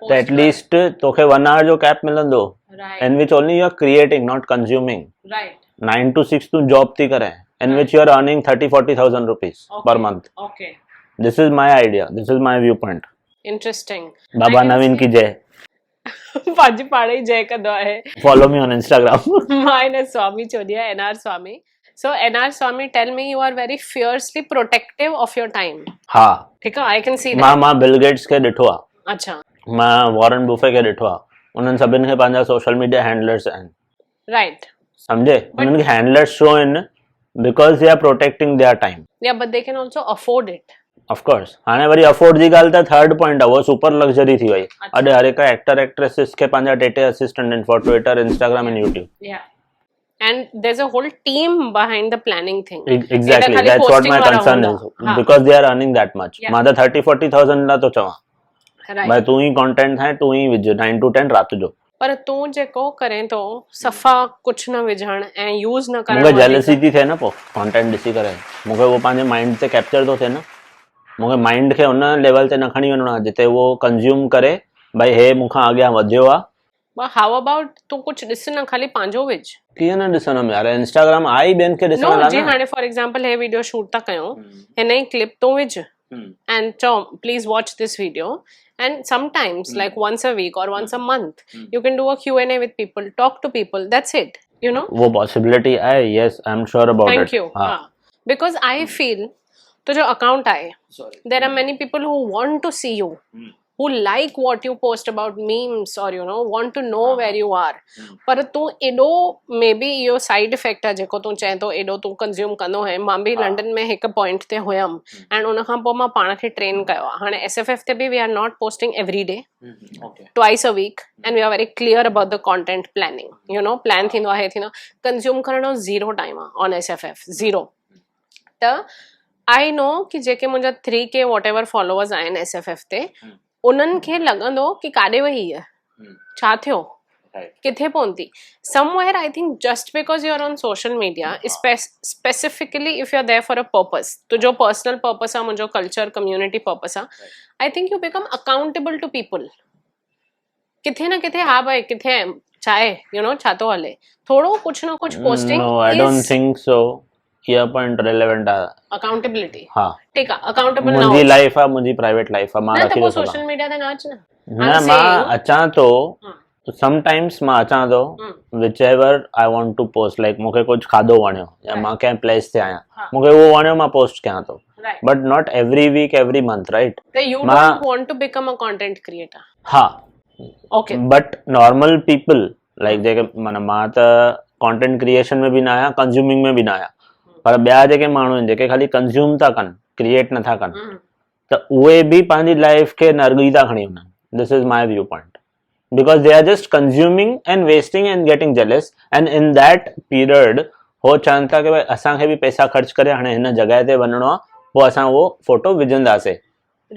त एटलीस्ट तोखे 1 hour जो कैप मिलंदो in which only you are creating, not consuming. Right. 9 to 6 तू जॉब थी करे in which you are earning 30-40,000 rupees per month. Okay. This is my idea. This is my viewpoint. Interesting. बाबा नवीन की जय. पाजी पाड़े जय का दुआ है. Follow me on Instagram. Mine is Swami Chodia, NR Swami. So NR Swami, tell me, you are very fiercely protective of your time. हाँ. ठीक है, I can see that. मां बिल गेट्स के ॾिठो आहे. अच्छा. मां वॉरेन बुफे के ॾिठो आहे. उन्हनि सभिनि खे पंहिंजा सोशल मीडिया हैंडलर्स आहिनि. Right. समझे? उन्हनि खे handlers show in because they are protecting their time. Yeah, but they can also afford it. Of course. हाणे वरी अफोर्ड जी ॻाल्हि त थर्ड पॉइंट आहे, वो सुपर लग्जरी थी वई. अॼु हर हिकु एक्टर एक्ट्रेसिस खे पंहिंजा टे असिस्टेंट आहिनि for Twitter, Instagram and YouTube. Yeah. And there's a whole team behind the planning thing. Exactly. That's what my concern is. Because they are earning that much. मां त 30-40,000 ला तो चवां. भाई तू ही कंटेंट है, तू ही विझ 9 to 10 रात जो. पर तू जेको करें तो सफ़ा कुछ न विझण ऐं यूज़ न करण. मूंखे जेलसी थी थिए न पोइ कंटेंट ॾिसी करे. मूंखे वो पंहिंजे माइंड ते कैप्चर थो थिए न. मूंखे माइंड खे उन लेवल ते न खणी वञिणो आहे जिते वो कंज्यूम करे भाई हे मूंखां अॻियां वधियो आहे. But how about तू कुछ ॾिस न खाली पंहिंजो विझ. कीअं न ॾिसंदमि यार. इंस्टाग्राम आई ॿियनि खे ॾिसण लाइ. जी हाणे फॉर एग्जांपल हे वीडियो शूट था कयूं, हिन जी क्लिप तू विझ and चओ please watch this video. And sometimes like once a week or once a month you can do a Q&A with people, talk to people, that's it, you know. वो possibility है. Yes, I'm sure about it. Thank you. Because I feel तो जो account आए, there are many people who want to see you, who like what you post about memes or you know want to know where you are. पर तू एडो maybe यो side effect है जेको तू चाहे तो एडो तू consume कंदो है. मां भी लंडन में हिक पॉइंट ते हुयम एंड उन खां पोइ मां पाण खे ट्रेन कयो. हाणे SFF ते भी we are not posting every day, twice a week, and we are very clear about the content planning, you know. plan थींदो आहे थींदो consume करणो zero time on SFF, zero. त I know कि जेके मुंहिंजा 3K whatever followers आहिनि SFF ते उन्हनि खे लॻंदो कि काॾे वई है, छा थियो, किथे पहुती. Somewhere I think just because you are on social media, specifically if you are there for a purpose, तुझो personal purpose आहे, मुंहिंजो culture community purpose आहे, I think you become accountable to people. किथे न किथे हा भाई किथे छा आहे, you know, छा तो हले, थोड़ो कुछ न कुछ posting. No, I don't think so. ये पॉइंट रिलेवेंट आहे. अकाउंटेबिलिटी. हाँ ठीक आहे. अकाउंटेबल ना मुंहिंजी लाइफ आहे, मुंहिंजी प्राइवेट लाइफ आहे. मां रखी थो सोशल मीडिया ते न अच न. न मां अचां थो समटाइम्स. मां अचां थो whichever I want to post. Like मूंखे कुझु खाधो वणियो या मां कंहिं प्लेस ते आहियां, मूंखे उहो वणियो, मां पोस्ट कयां थो. But not every week every month, right. You don't want to become a content creator. हाँ. Okay. But normal people like JK मां त कंटेंट क्रिएशन में बि न आहियां, कंज्यूमिंग में बि न आहियां. पर ॿिया जेके माण्हू आहिनि जेके खाली कंज्यूम था कनि, क्रिएट नथा कनि, त उहे बि पंहिंजी लाइफ खे नरगी था खणी वञनि. This is my view point. Because they are just consuming and wasting and getting jealous. And in that period हो चवनि था की भाई असांखे बि पैसा ख़र्च करे हाणे हिन जॻह ते वञिणो आहे, पोइ असां उहो फोटो विझंदासीं.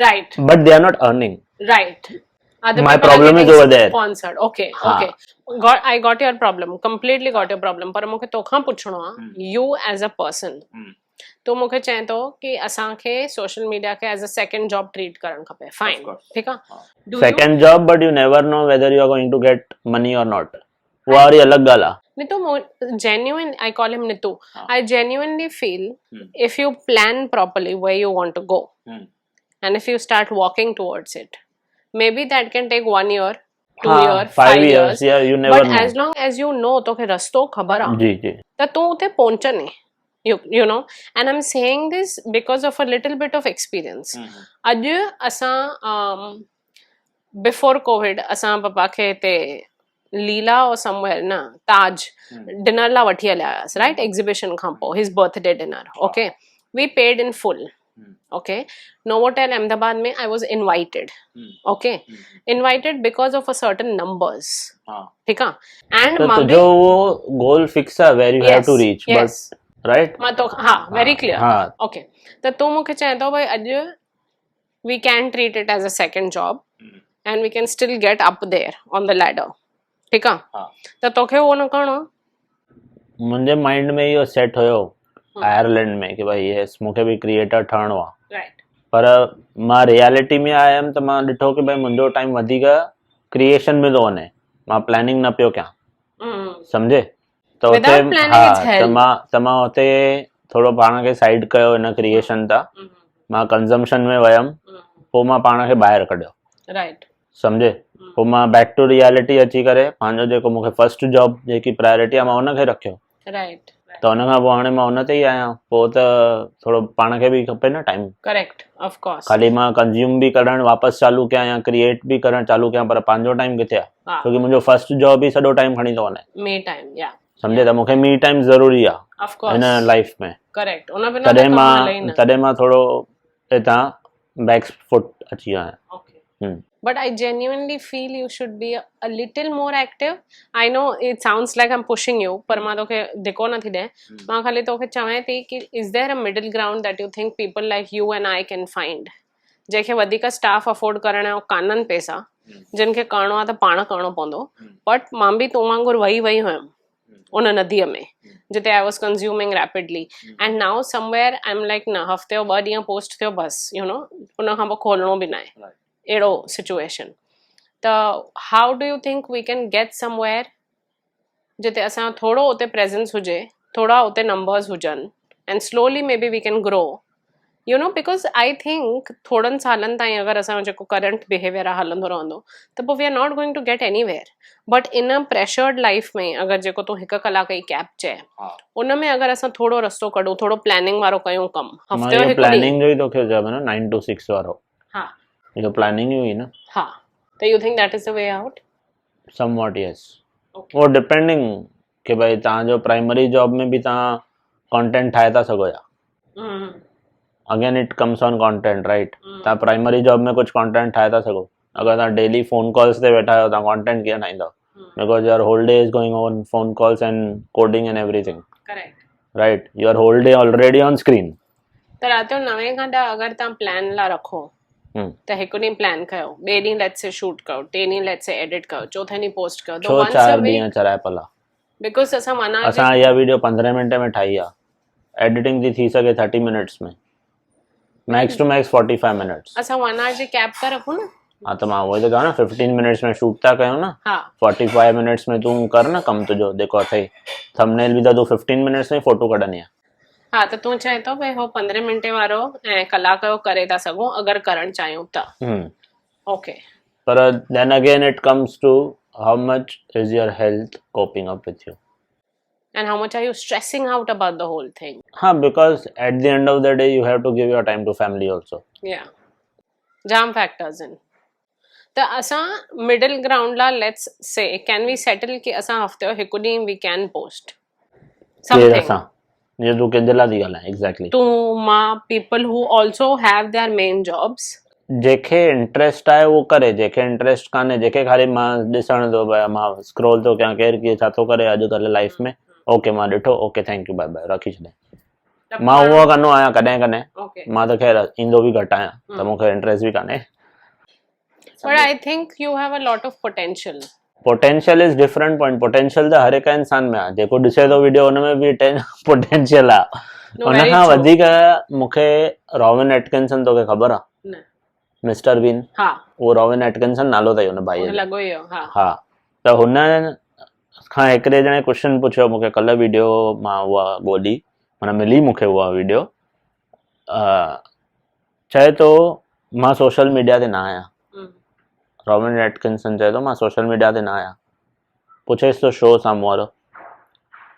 Right. But they are not earning. Right. My problem is over there. Sponsored. Okay. I got your problem. Completely got your problem. पर मूंखे तोखां पुछणो आहे, you as a person, तो मूंखे चए थो कि असांखे सोशल मीडिया के as a second job treat करणु खपे. फाइन, ठीक आहे. Second job, but you never know whether you are going to get money और नॉट. वो वारी अलग ॻाल्हि आहे. Nitu, genuine, I call him Nitu. I genuinely feel if you plan properly where you want to go, and if you start walking towards it, maybe that can take 1 year, 2 years, 5 years. Yeah, you never but know. as long as you know तो के रस्तो खबर आ. जी जी. तो तू उते पहुंचने. You know, and I'm saying this because of a little bit of experience. आज असां before COVID असां पापा खे ते लीला or somewhere ना ताज डिनर ला वठी हलियास, right? Exhibition खां पोइ his birthday dinner. Okay, we paid in full. Okay, Novotel Ahmedabad में I was invited. Okay, invited because of a certain numbers. ठीक है. And तो जो वो goal fix है where you have to reach. Yes. But right? मैं तो हाँ very clear. Okay, तो तुम मुझे चाहिए तो भाई आज we can treat it as a second job and we can still get up there on the ladder. ठीक है. तो तोखे वो न करो. मुझे माइंड में यो सेट होयो आयरलैंड में कि भाई यस मूंखे भी क्रिएटर ठहणो आहे. राइट. पर मां रियलिटी में आयमि त मां ॾिठो कि भाई मुंहिंजो टाइम वधीक क्रिएशन में थो वञे, मां प्लानिंग न पियो कयां, सम्झे? त हुते Without planning, हा it's hell. त मां हुते थोरो पाण खे साइड कयो हिन क्रिएशन तां, मां कंजम्पशन में वयमि, पोइ मां पाण खे ॿाहिरि कढियो, राइट, सम्झे? पोइ मां बैक टू रियलिटी अची करे पंहिंजो जेको मूंखे फर्स्ट जॉब जेकी प्रायोरिटी आहे मां हुनखे रखियो, राइट, त हुन खां पोइ हाणे मां हुन ते ई आहियां, पोइ त थोरो पाण खे बि खपे न टाइम, करेक्ट, ऑफ कोर्स, खाली मां कंज्यूम बि करणु वापसि चालू कयां या क्रिएट बि करणु चालू कयां, पर पंहिंजो टाइम किथे आहे? छोकी मुंहिंजो फर्स्ट जॉब ई सॼो टाइम खणी थो वञे, मी टाइम, या सम्झे? त मूंखे मी टाइम ज़रूरी आहे ऑफ कोर्स हिन लाइफ में, करेक्ट, उन बिना त कम हले ई न। तॾहिं मां थोरो हितां बैक फुट अची वियो आहियां। Okay. But I genuinely feel you should be a little more active. I know it sounds like I'm pushing you, पर मां तोखे धिको न थी ॾे, मां खाली तोखे चवां थी कि is there a middle ground that you think people like you and I can find? जंहिंखे वधीक स्टाफ अफोर्ड करण जो काननि पैसा, जिन खे करिणो आहे त पाण करिणो पवंदो, बट मां बि तो वांगुरु वही हुयमि उन नदीअ में जिते I was consuming rapidly, and now somewhere I am like न हफ़्ते जो 2 ॾींहं पोस्ट थियो बसि, यू नो, उन खां पोइ खोलणो बि न आहे, अहिड़ो सिचुएशन। त how do you think we can get somewhere जिते असां थोरो उते प्रेजेंस हुजे, थोरा उते नंबर्स हुजनि, and slowly may be we can grow, you know, because I think थोड़नि सालनि ताईं अगरि असांजो जेको करंट बिहेवियर आहे हलंदो रहंदो त पोइ we are not going to get anywhere. But in a pressured life में अगरि जेको तूं 1 कलाक जी कैब चए, उन में अगरि असां थोरो रस्तो कढूं, थोरो प्लानिंग वारो कयूं कमु, हफ़्ते जो 1 ॾींहुं, प्लानिंग जो ई तोखे चयो न 9 to 6 वारो, हा इहो प्लानिंग ई हुई न। हा, त you think that is the way out? Somewhat yes, वो डिपेंडिंग कि भाई तव्हांजो प्राइमरी जॉब में बि तव्हां कंटेंट ठाहे था सघो या, again it comes on content, right? तव्हां प्राइमरी जॉब में कुछ कंटेंट ठाहे था सघो, अगर तव्हां डेली फोन कॉल्स ते वेठा आहियो, तव्हां कंटेंट कीअं ठाहींदव? Because your whole day is going on phone calls and coding and everything, correct, right? Your whole day already on screen. त राति जो 9 खां 10 अगरि तव्हां प्लान लाइ रखो त 1 ॾींहुं प्लान कयो, 2 ॾींहुं लेट्स से शूट कयो, 3 ॾींहुं लेट्स से एडिट कयो, 4थे ॾींहुं पोस्ट कयो, छो 4 ॾींहं चराए पला? बिकॉज असां वना असां इहा वीडियो 15 मिनट में ठाही आहे, एडिटिंग थी सके 30 मिनट्स में, मैक्स टू मैक्स 45 मिनट्स। असां 1 आवर जी कैब था रखूं न, हाँ त मां उहो ई त चवां न 15 मिनट्स में शूट था कयूं न, हा 45 मिनट्स में तूं कर न कमु तुंहिंजो जेको अथई, थंबनेल बि त तूं 15 मिनट्स में फोटो कढंदी आहे। हा त तूं चए थो भई हो 15 मिंटे वारो ऐं कलाक जो करे था सघूं अगरि करणु चाहियूं त, ओके, पर then again it comes to how much is your health coping up with you, and how much are you stressing out about the whole thing? हाँ, because at the end of the day you have to give your time to family also, yeah, जाम factors आहिनि। त असां middle ground ला let's say can we settle कि असां हफ़्ते जो 1 ॾींहुं वी कैन पोस्ट समथिंग, असां ये तूं कंहिंजे लाइ थी ॻाल्हाए एग्जैक्टली? तूं मां, people who also have their main jobs, JK interest आहे उहो करे, जेके इंटरेस्ट कान्हे, जेके खाली मां ॾिसण थो पिया, मां स्क्रॉल थो कयां केरु कीअं छा थो करे अॼुकल्ह लाइफ में, ओके मां ॾिठो, okay thank you bye bye रखी छॾे, मां उहो कंदो आहियां कॾहिं कॾहिं, मां त ख़ैर ईंदो बि घटि आहियां त मूंखे इंटरेस्ट बि कान्हे। But I think you have a lot of potential. Potential is different point, potential त हर हिकु इंसान में आहे, जेको ॾिसे थो वीडियो हुन में बि पोटेंशियल आहे। हुन खां वधीक मूंखे रॉबिन एटकिंसन, तोखे ख़बर आहे मिस्टर बीन? हा, उहो रॉबिन एटकिंसन नालो अथई हुन भाई जो, हा, त हुन खां हिकिड़े ॼणे क्वेश्चन पुछियो मूंखे कल्ह वीडियो, मां उहा ॻोल्ही, माना मिली मूंखे उहा वीडियो, चए थो मां सोशल मीडिया ते न आहियां, रॉबिन एटकिंसन चए थो मां सोशल मीडिया ते न आहियां, पुछेसि थो छो साम्हूं वारो,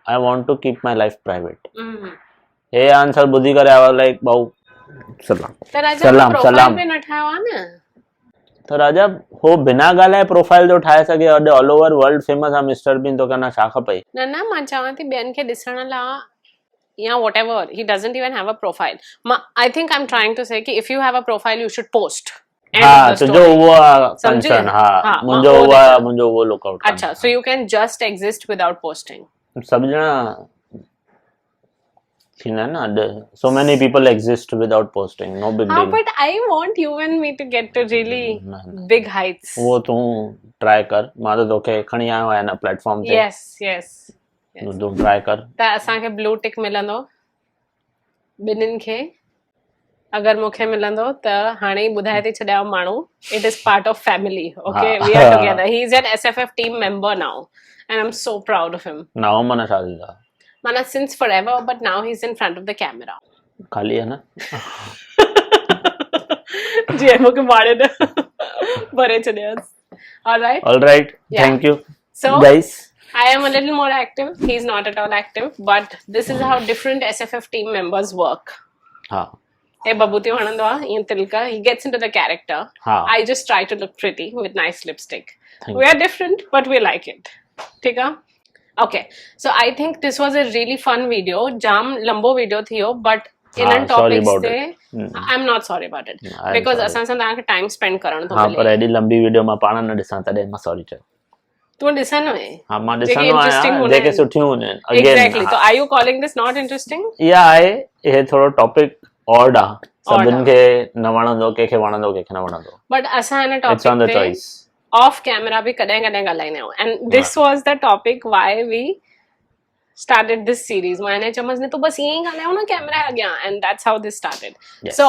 I want to keep my life private. हे आंसर ॿुधी करे आई वाज लाइक भाऊ सलाम सलाम सलाम, त राजा हो बिना ॻाल्हाए प्रोफाइल थो ठाहे सघे, अॼु ऑल ओवर वर्ल्ड फेमस आहे मिस्टर बीन, तो कहना छा खपई? न मां चवां थी ॿियनि खे ॾिसण लाइ या whatever, he doesn't even have a profile. I think I'm trying to say कि if you have a profile you should post. हाँ, तुझो वो कंसर्न, हाँ, मुझो वो लुकआउट। अच्छा, so you can just exist without posting. सब जना थींदा ना, so many people exist without posting, no big deal. But I want you and me to get to really big heights. वो तू ट्राई कर, मां तो तोखे खणी आयो आहियां ना प्लेटफॉर्म ते। Yes. तू ट्राई कर, त असांखे ब्लू टिक मिलंदो ॿिन्हिनि खे, अगर मूंखे मिलंदो त हाणे ई ॿुधाए थी छॾियां माण्हू it is part of family okay we are together he is an SFF team member now and I am so proud of him now माना छा थींदा माना since forever but now he is in front of the camera खाली है ना जी मूंखे मारे न भरे छॾियांसि alright thank you so guys I am a little more active. He's not at all active, but this is how different SFF team members work. हाँ Hey, Babutio Hanandwa, Ian Tilka, he gets into the character. हाँ I just try to look pretty with nice lipstick. We are different, but we like it. Tika? Okay, so I think this was a really fun video. Jam lambo video thiyo, but in topics they I'm not sorry about it because asan san thank time spend karan to हाँ पर AD लंबी video में पाण न ॾिसां तॾहिं मां sorry चयो तू ॾिसनो है हाँ मां ॾिसंदो आहियां जेके सुठियूं हूंदियूं आहिनि एग्जैक्टली तो are you calling this not interesting या आहे हे थोरो टॉपिक ऑड आहे सभिनि खे न वणंदो कंहिंखे वणंदो कंहिंखे न वणंदो बट असां हिन टॉपिक ते ऑफ कैमरा बि कॾहिं कॾहिं ॻाल्हाईंदा आहियूं and this was the topic why we started this series मां हिन चमस ने तो बस यही ॻाल्हायूं ना कैमरा अॻियां and that's how this started so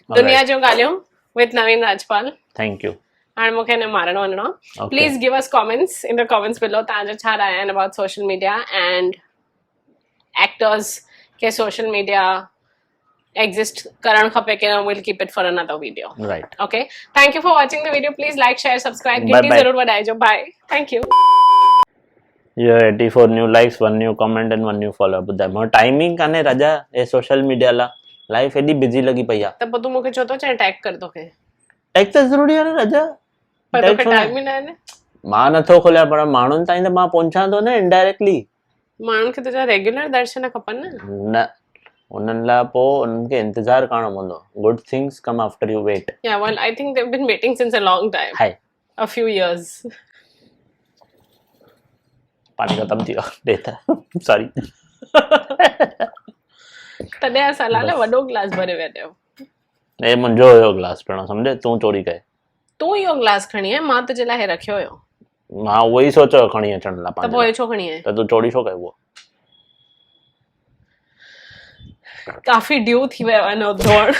दुनिया जो ॻाल्हियूं with Navin Rajpal thank you हाणे मूंखे हिन मारणो वञिणो please give us comments in the comments below तव्हांजा छा राय आहिनि about social media and actors के सोशल मीडिया exist करण खपे कि न we'll keep it for another video right okay thank you for watching the video please like share subscribe घंटी जरूर बजाइजो bye thank you you 84 new likes 1 new comment and 1 new follow ॿुधाए मां timing काने राजा ए social media ला life AD busy लगी पई आहे त पोइ तूं मूंखे छो थो चए टैग कर तोखे टैग त ज़रूरी आहे न राजा पर तोखे टाइम ई न आहे न मां नथो खोलियां पर माण्हुनि ताईं त मां पहुचां थो न इनडायरेक्टली माण्हुनि खे तुंहिंजा रेगुलर दर्शन खपनि न उन्हनि लाइ पोइ उन्हनि खे इंतज़ारु करणो पवंदो good things come after you wait या well I think they have been waiting since a long time हाय अ फ्यू इयर्स पानी खत्म थी वियो डेटा सॉरी तॾहिं असां लाल वॾो ग्लास भरे वेठो ए मुंहिंजो हुयो ग्लास पिणो सम्झे तूं चोरी कए तूं इहो ग्लास खणी आहे मां तुंहिंजे लाइ रखियो हुयो मां उहो ई सोचियो खणी अचण लाइ त पोइ छो खणी आहे त तूं चोरी छो कयो उहो काफ़ी ड्यू थी वियो आहे न धोअण